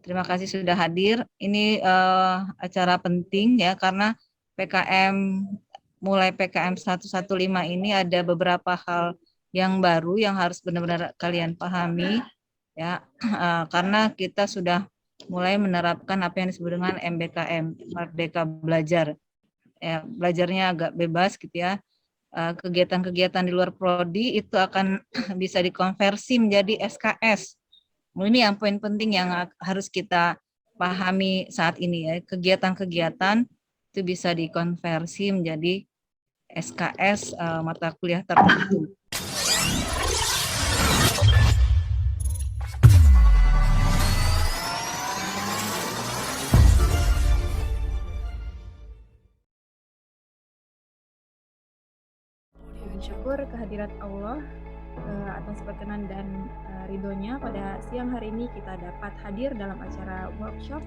Terima kasih sudah hadir. Ini acara penting ya karena PKM mulai PKM 115 ini ada beberapa hal yang baru yang harus benar-benar kalian pahami ya karena kita sudah mulai menerapkan apa yang disebut dengan MBKM, Merdeka Belajar. Ya, belajarnya agak bebas gitu ya. Kegiatan-kegiatan di luar prodi itu akan bisa dikonversi menjadi SKS. Ini yang poin penting yang harus kita pahami saat ini ya. Kegiatan-kegiatan itu bisa dikonversi menjadi SKS mata kuliah tertentu. Syukur kehadirat Allah atas perkenan dan ridhonya pada siang hari ini kita dapat hadir dalam acara workshop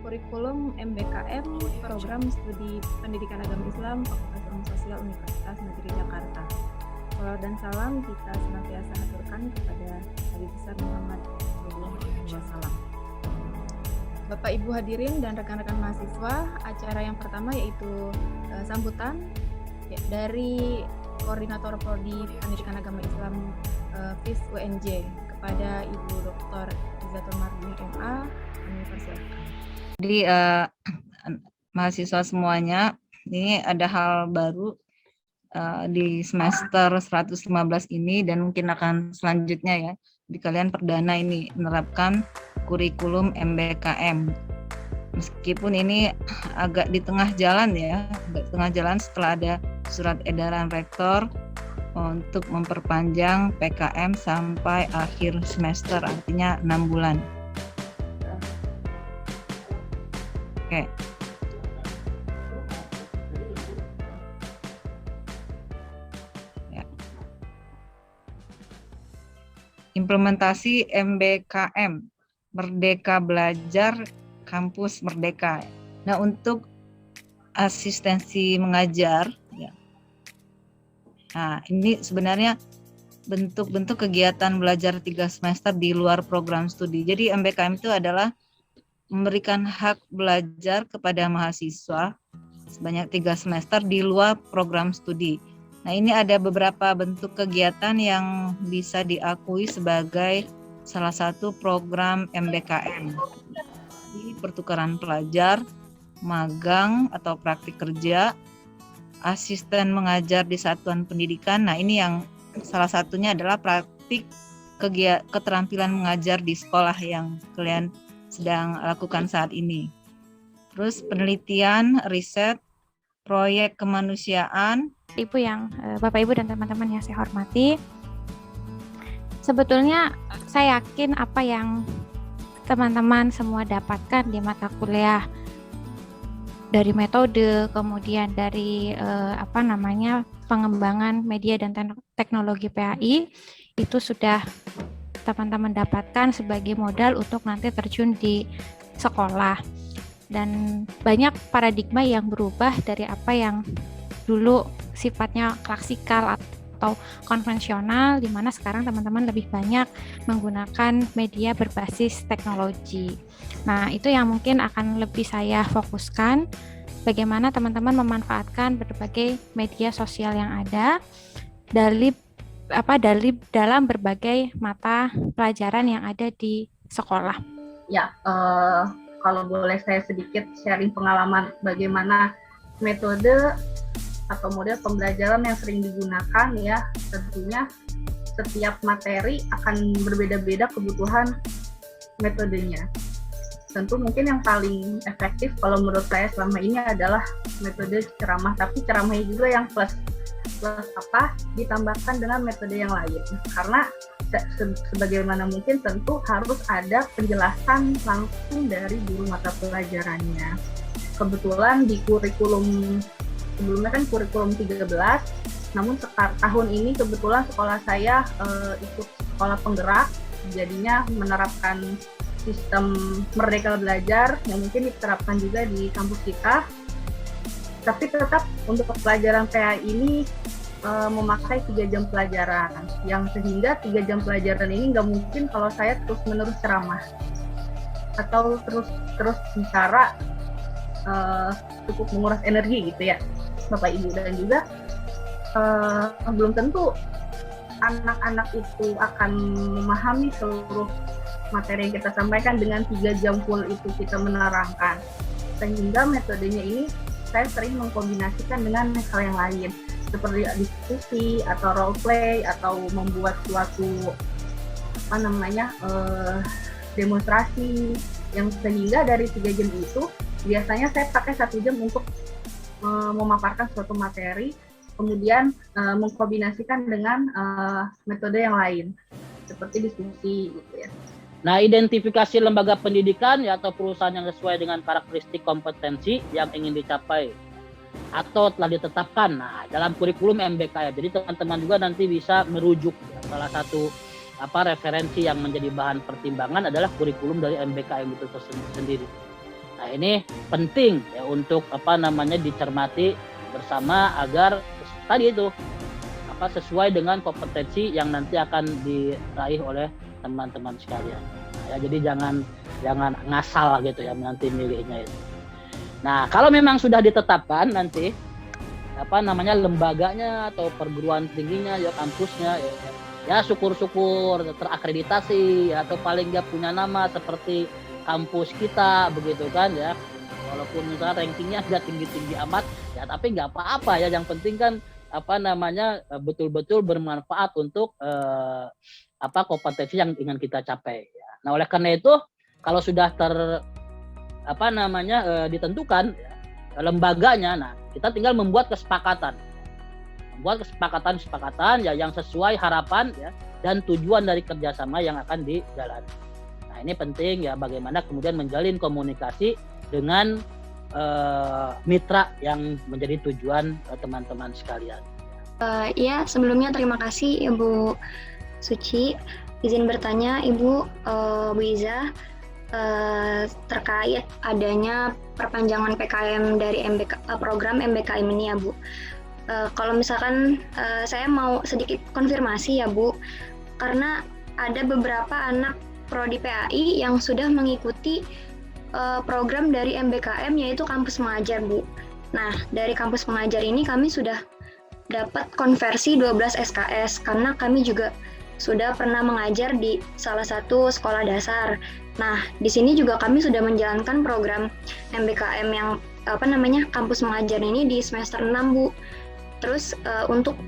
kurikulum MBKM Program Studi Pendidikan Agama Islam Fakultas Ilmu Sosial Universitas Negeri Jakarta. Salawat dan salam kita senantiasa haturkan kepada Nabi besar Muhammad SAW. Bapak Ibu hadirin dan rekan-rekan mahasiswa, acara yang pertama yaitu sambutan dari Koordinator Prodi Pendidikan Agama Islam FIS UNJ kepada Ibu Dr. Izatul Mardini MA, dipersilakan. Jadi mahasiswa semuanya, ini ada hal baru di semester 115 ini dan mungkin akan selanjutnya ya. Di kalian perdana ini menerapkan kurikulum MBKM. Meskipun ini agak di tengah jalan ya, setelah ada surat edaran rektor untuk memperpanjang PKM sampai akhir semester, artinya 6 bulan. Oke. Ya. Implementasi MBKM, Merdeka Belajar Kampus Merdeka. Nah, untuk asistensi mengajar, ya. Nah, ini sebenarnya bentuk-bentuk kegiatan belajar 3 semester di luar program studi. Jadi MBKM itu adalah memberikan hak belajar kepada mahasiswa sebanyak 3 semester di luar program studi. Nah, ini ada beberapa bentuk kegiatan yang bisa diakui sebagai salah satu program MBKM. Di pertukaran pelajar, magang atau praktik kerja, asisten mengajar di satuan pendidikan. Nah, ini yang salah satunya adalah praktik keterampilan mengajar di sekolah yang kalian sedang lakukan saat ini. Terus penelitian, riset, proyek kemanusiaan. Ibu yang Bapak Ibu dan teman-teman yang saya hormati, sebetulnya saya yakin apa yang teman-teman semua dapatkan di mata kuliah dari metode, kemudian dari pengembangan media dan teknologi PAI itu sudah teman-teman dapatkan sebagai modal untuk nanti terjun di sekolah. Dan banyak paradigma yang berubah dari apa yang dulu sifatnya klasikal atau konvensional, di mana sekarang teman-teman lebih banyak menggunakan media berbasis teknologi. Nah, itu yang mungkin akan lebih saya fokuskan, bagaimana teman-teman memanfaatkan berbagai media sosial yang ada dalam berbagai mata pelajaran yang ada di sekolah. Ya, kalau boleh saya sedikit sharing pengalaman bagaimana metode atau model pembelajaran yang sering digunakan ya, tentunya setiap materi akan berbeda-beda kebutuhan metodenya. Tentu mungkin yang paling efektif kalau menurut saya selama ini adalah metode ceramah, tapi ceramahnya juga yang plus ditambahkan dengan metode yang lain. Karena sebagaimana mungkin tentu harus ada penjelasan langsung dari guru mata pelajarannya. Kebetulan di kurikulum sebelumnya kan kurikulum 13, namun tahun ini kebetulan sekolah saya ikut sekolah penggerak, jadinya menerapkan sistem Merdeka Belajar yang mungkin diterapkan juga di kampus kita. Tapi tetap untuk pelajaran PA ini memakai 3 jam pelajaran, yang sehingga 3 jam pelajaran ini nggak mungkin kalau saya terus-menerus ceramah. atau terus bicara cukup menguras energi gitu ya Bapak Ibu, dan juga belum tentu anak-anak itu akan memahami seluruh materi yang kita sampaikan dengan 3 jam full itu kita menerangkan, sehingga metodenya ini saya sering mengkombinasikan dengan hal yang lain seperti diskusi atau role play atau membuat suatu demonstrasi, yang sehingga dari 3 jam itu biasanya saya pakai 1 jam untuk memaparkan suatu materi, kemudian mengkombinasikan dengan metode yang lain seperti diskusi gitu ya. Nah, identifikasi lembaga pendidikan ya atau perusahaan yang sesuai dengan karakteristik kompetensi yang ingin dicapai atau telah ditetapkan. Nah, dalam kurikulum MBKM. Jadi teman-teman juga nanti bisa merujuk ya, salah satu referensi yang menjadi bahan pertimbangan adalah kurikulum dari MBKM itu sendiri. Nah, ini penting ya untuk dicermati bersama agar tadi itu sesuai dengan kompetensi yang nanti akan diraih oleh teman-teman sekalian. Nah, ya, jadi jangan ngasal gitu ya nanti milihnya itu. Nah, kalau memang sudah ditetapkan nanti lembaganya atau perguruan tingginya ya kampusnya ya syukur-syukur terakreditasi atau paling nggak punya nama seperti kampus kita begitu kan ya. Walaupun misalnya rankingnya nggak tinggi-tinggi amat ya, tapi nggak apa-apa ya, yang penting kan betul-betul bermanfaat untuk kompetensi yang ingin kita capai ya. Nah, oleh karena itu kalau sudah ditentukan ya, lembaganya, nah kita tinggal membuat kesepakatan ya yang sesuai harapan ya dan tujuan dari kerjasama yang akan dijalani. Nah, ini penting ya, bagaimana kemudian menjalin komunikasi dengan mitra yang menjadi tujuan teman-teman sekalian. Ya, sebelumnya terima kasih Ibu Suci. Izin bertanya Ibu Iza, terkait adanya perpanjangan PKM dari program MBKM ini ya Bu. Kalau misalkan saya mau sedikit konfirmasi ya Bu, karena ada beberapa anak prodi PAI yang sudah mengikuti program dari MBKM yaitu kampus mengajar Bu. Nah, dari kampus mengajar ini kami sudah dapat konversi 12 SKS karena kami juga sudah pernah mengajar di salah satu sekolah dasar. Nah, di sini juga kami sudah menjalankan program MBKM yang kampus mengajar ini di semester 6 Bu. Terus untuk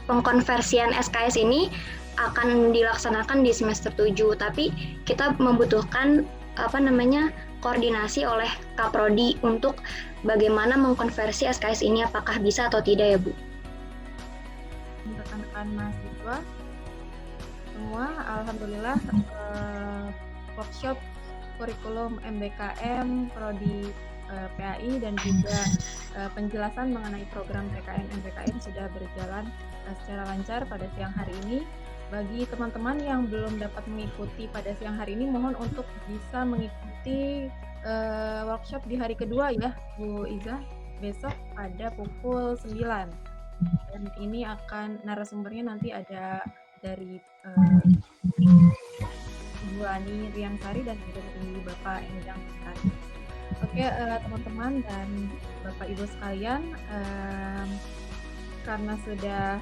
pengkonversian SKS ini akan dilaksanakan di semester 7, tapi kita membutuhkan koordinasi oleh Kaprodi untuk bagaimana mengkonversi SKS ini, apakah bisa atau tidak ya Bu? Rekan-rekan mahasiswa semua, alhamdulillah workshop kurikulum MBKM Prodi PAI dan juga penjelasan mengenai program PKM MBKM sudah berjalan secara lancar pada siang hari ini. Bagi teman-teman yang belum dapat mengikuti pada siang hari ini, mohon untuk bisa mengikuti workshop di hari kedua ya Bu Iza, besok pada pukul 9. Dan ini akan narasumbernya nanti ada dari Bu Ani Riansari dan juga dari Bapak Endang Sari. Oke, teman-teman dan Bapak Ibu sekalian, karena sudah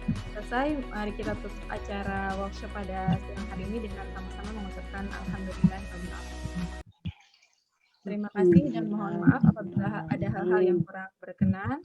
selesai, mari kita tutup acara workshop pada siang hari ini dengan sama-sama mengucapkan alhamdulillah. Terima kasih dan mohon maaf apabila ada hal-hal yang kurang berkenan.